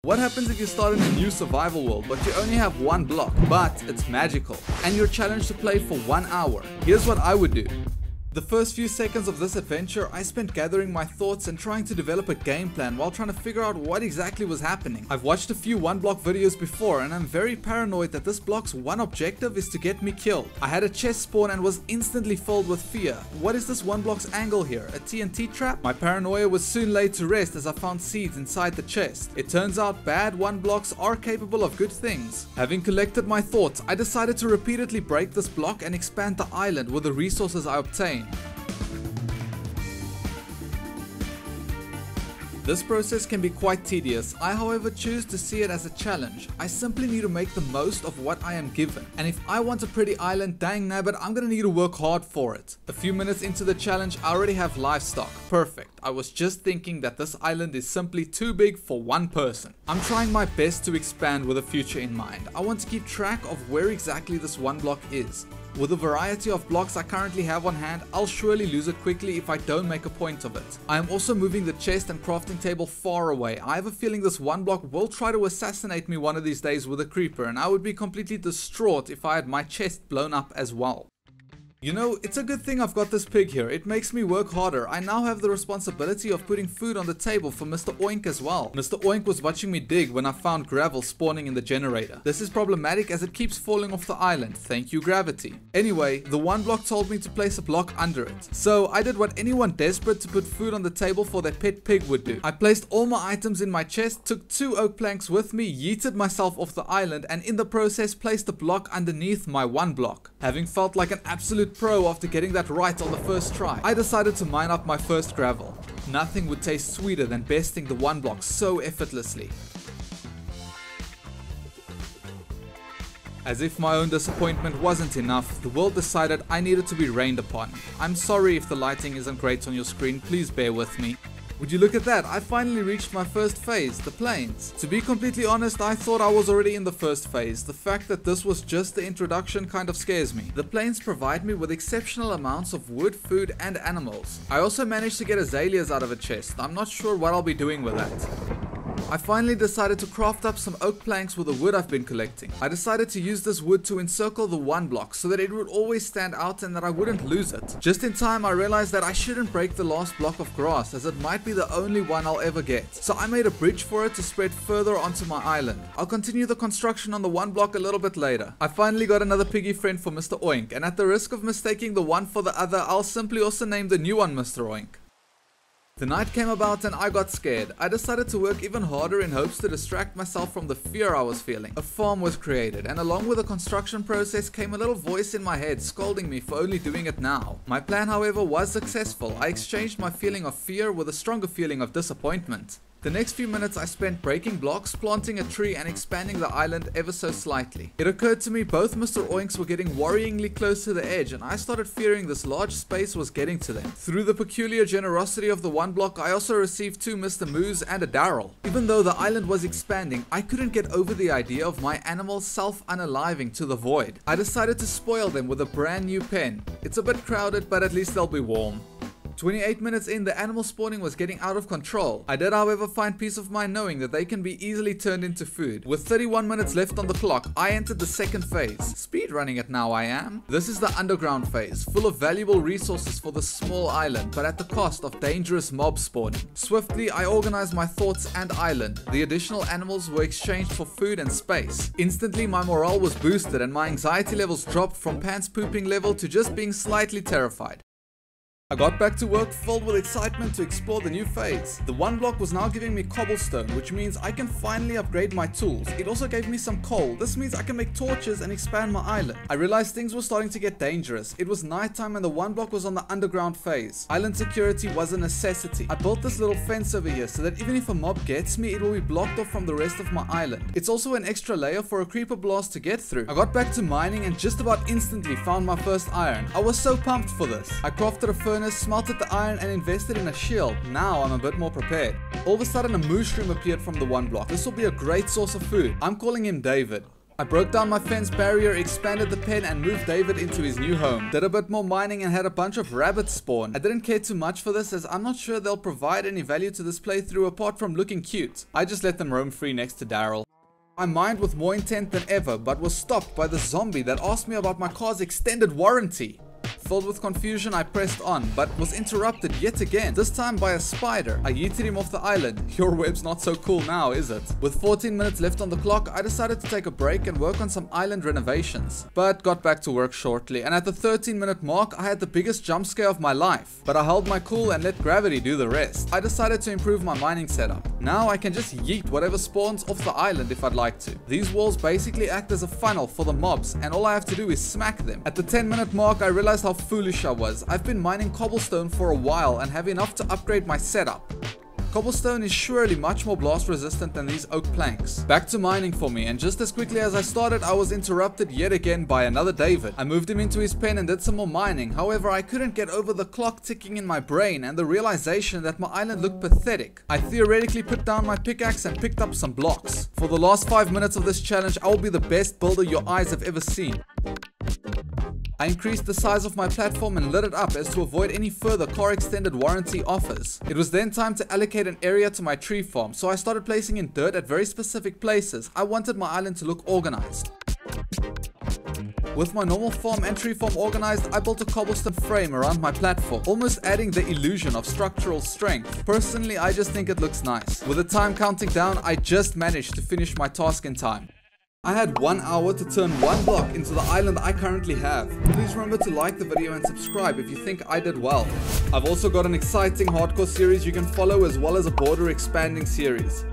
What happens if you start in a new survival world but you only have one block, but it's magical, and you're challenged to play for 1 hour? Here's what I would do. The first few seconds of this adventure I spent gathering my thoughts and trying to develop a game plan while trying to figure out what exactly was happening. I've watched a few one block videos before and I'm very paranoid that this block's one objective is to get me killed. I had a chest spawn and was instantly filled with fear. What is this one block's angle here? A TNT trap? My paranoia was soon laid to rest as I found seeds inside the chest. It turns out bad one blocks are capable of good things. Having collected my thoughts, I decided to repeatedly break this block and expand the island with the resources I obtained. This process can be quite tedious. I however choose to see it as a challenge. I simply need to make the most of what I am given. And if I want a pretty island, dang nabbit, I'm gonna need to work hard for it. A few minutes into the challenge, I already have livestock. Perfect. I was just thinking that this island is simply too big for one person. I'm trying my best to expand with a future in mind. I want to keep track of where exactly this one block is. With the variety of blocks I currently have on hand, I'll surely lose it quickly if I don't make a point of it. I am also moving the chest and crafting table far away. I have a feeling this one block will try to assassinate me one of these days with a creeper, and I would be completely distraught if I had my chest blown up as well. You know, it's a good thing I've got this pig here. It makes me work harder. I now have the responsibility of putting food on the table for Mr. Oink as well. Mr. Oink was watching me dig when I found gravel spawning in the generator. This is problematic as it keeps falling off the island. Thank you, gravity. Anyway, the one block told me to place a block under it. So I did what anyone desperate to put food on the table for their pet pig would do. I placed all my items in my chest, took 2 oak planks with me, yeeted myself off the island, and in the process placed a block underneath my one block. Having felt like an absolute pro after getting that right on the first try, I decided to mine up my first gravel. Nothing would taste sweeter than besting the one block so effortlessly. As if my own disappointment wasn't enough, the world decided I needed to be rained upon. I'm sorry if the lighting isn't great on your screen, please bear with me. Would you look at that, I finally reached my first phase, the plains. To be completely honest, I thought I was already in the first phase. The fact that this was just the introduction kind of scares me. The plains provide me with exceptional amounts of wood, food and animals. I also managed to get azaleas out of a chest. I'm not sure what I'll be doing with that. I finally decided to craft up some oak planks with the wood I've been collecting. I decided to use this wood to encircle the one block so that it would always stand out and that I wouldn't lose it. Just in time I realized that I shouldn't break the last block of grass as it might be the only one I'll ever get. So I made a bridge for it to spread further onto my island. I'll continue the construction on the one block a little bit later. I finally got another piggy friend for Mr. Oink, and at the risk of mistaking the one for the other, I'll simply also name the new one Mr. Oink. The night came about and I got scared. I decided to work even harder in hopes to distract myself from the fear I was feeling. A farm was created, and along with the construction process came a little voice in my head scolding me for only doing it now. My plan, however, was successful. I exchanged my feeling of fear with a stronger feeling of disappointment. The next few minutes I spent breaking blocks, planting a tree and expanding the island ever so slightly. It occurred to me both Mr. Oinks were getting worryingly close to the edge, and I started fearing this large space was getting to them. Through the peculiar generosity of the one block, I also received 2 Mr. Moos and a Daryl. Even though the island was expanding, I couldn't get over the idea of my animals self-unaliving to the void. I decided to spoil them with a brand new pen. It's a bit crowded, but at least they'll be warm. 28 minutes in, the animal spawning was getting out of control. I did however find peace of mind knowing that they can be easily turned into food. With 31 minutes left on the clock, I entered the second phase. Speed running it now I am. This is the underground phase, full of valuable resources for this small island, but at the cost of dangerous mob spawning. Swiftly, I organized my thoughts and island. The additional animals were exchanged for food and space. Instantly, my morale was boosted and my anxiety levels dropped from pants pooping level to just being slightly terrified. I got back to work filled with excitement to explore the new phase. The one block was now giving me cobblestone, which means I can finally upgrade my tools. It also gave me some coal. This means I can make torches and expand my island. I realized things were starting to get dangerous. It was nighttime and the one block was on the underground phase. Island security was a necessity. I built this little fence over here so that even if a mob gets me, it will be blocked off from the rest of my island. It's also an extra layer for a creeper blast to get through. I got back to mining and just about instantly found my first iron. I was so pumped for this. I crafted a furnace, smelted the iron and invested in a shield. Now I'm a bit more prepared. All of a sudden a mushroom appeared from the one block. This will be a great source of food. I'm calling him David. I broke down my fence barrier, expanded the pen, and moved David into his new home. Did a bit more mining and had a bunch of rabbits spawn. I didn't care too much for this as I'm not sure they'll provide any value to this playthrough apart from looking cute. I just let them roam free next to Daryl. I mined with more intent than ever, but was stopped by the zombie that asked me about my car's extended warranty. Filled with confusion, I pressed on, but was interrupted yet again, this time by a spider. I yeeted him off the island. Your web's not so cool now, is it? With 14 minutes left on the clock, I decided to take a break and work on some island renovations, but got back to work shortly, and at the 13-minute mark, I had the biggest jump scare of my life. But I held my cool and let gravity do the rest. I decided to improve my mining setup. Now I can just yeet whatever spawns off the island if I'd like to. These walls basically act as a funnel for the mobs, and all I have to do is smack them. At the 10-minute mark, I realized how foolish I was. I've been mining cobblestone for a while and have enough to upgrade my setup. Cobblestone is surely much more blast resistant than these oak planks. Back to mining for me, and just as quickly as I started, I was interrupted yet again by another David. I moved him into his pen and did some more mining. However, I couldn't get over the clock ticking in my brain and the realization that my island looked pathetic. I theoretically put down my pickaxe and picked up some blocks. For the last 5 minutes of this challenge, I will be the best builder your eyes have ever seen. I increased the size of my platform and lit it up as to avoid any further car extended warranty offers. It was then time to allocate an area to my tree farm, so I started placing in dirt at very specific places. I wanted my island to look organized. With my normal farm and tree farm organized, I built a cobblestone frame around my platform, almost adding the illusion of structural strength. Personally, I just think it looks nice. With the time counting down, I just managed to finish my task in time. I had 1 hour to turn 1 block into the island I currently have. Please remember to like the video and subscribe if you think I did well. I've also got an exciting hardcore series you can follow as well as a border expanding series.